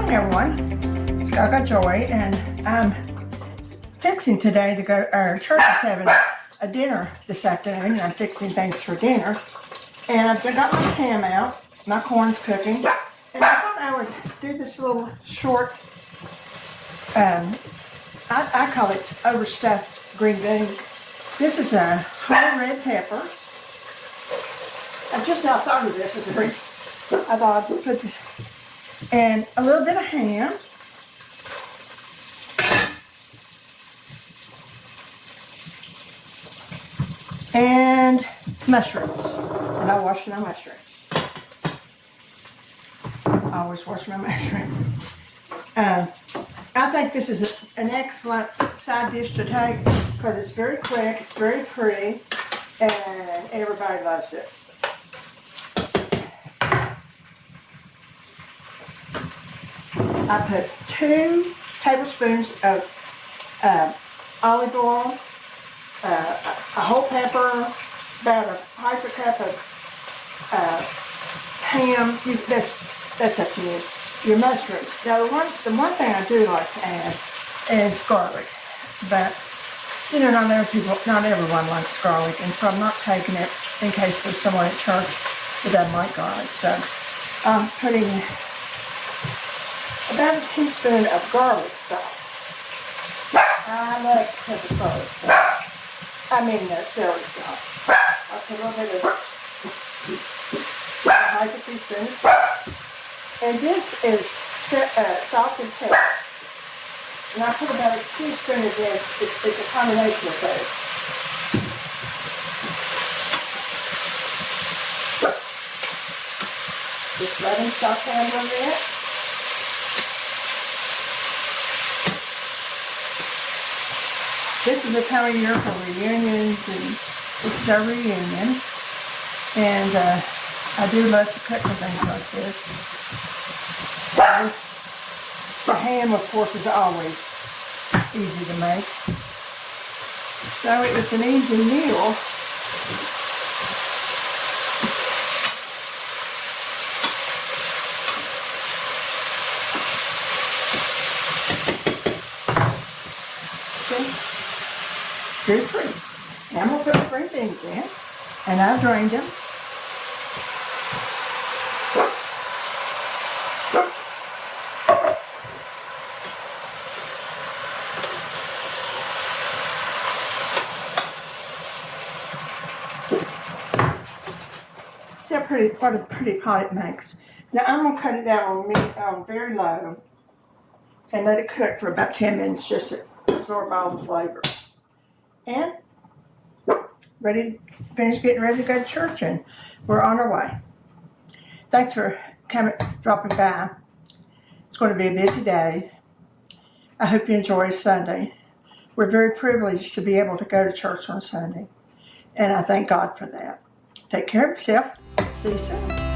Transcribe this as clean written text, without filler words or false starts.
morning, everyone. It's Gagajoy, and I'm fixing today to go. Our church is having a dinner this afternoon, and I'm fixing things for dinner. And I've got my ham out, my corn's cooking, and I thought I would do this little short. I call it overstuffed green beans. This is a whole red pepper. I just now thought of this as a brief. I thought I'd put this, and a little bit of ham. And mushrooms. And I wash my mushrooms. I always wash my mushrooms. I think this is an excellent side dish to take because it's very quick, it's very pretty, and everybody loves it. I put 2 tablespoons of olive oil, a whole pepper, about a half a cup of ham. That's up to you. Your mushrooms. Now the one thing I do like to add is garlic, but you know not everyone likes garlic, and so I'm not taking it in case there's someone at church that doesn't like garlic. So I'm putting about a teaspoon of garlic salt. I like to put the garlic salt. I mean celery salt. I'll put a little bit of half a teaspoon. And this is salt and pepper. And I put about a teaspoon of this. It's a combination of those. Just let them saute a little bit. This is the time of year for reunions, and this is our reunion. And I do love to cook for things like this. The ham, of course, is always easy to make. So it was an easy meal. Very pretty. Now I'm going to put the green beans in, and I've drained them. See what a pretty pot it makes. Now I'm going to cut it down on very low and let it cook for about 10 minutes just to absorb all the flavor. And getting ready to go to church, and we're on our way. Thanks for dropping by. It's going to be a busy day. I hope you enjoy Sunday. We're very privileged to be able to go to church on Sunday, and I thank God for that. Take care of yourself. See you soon.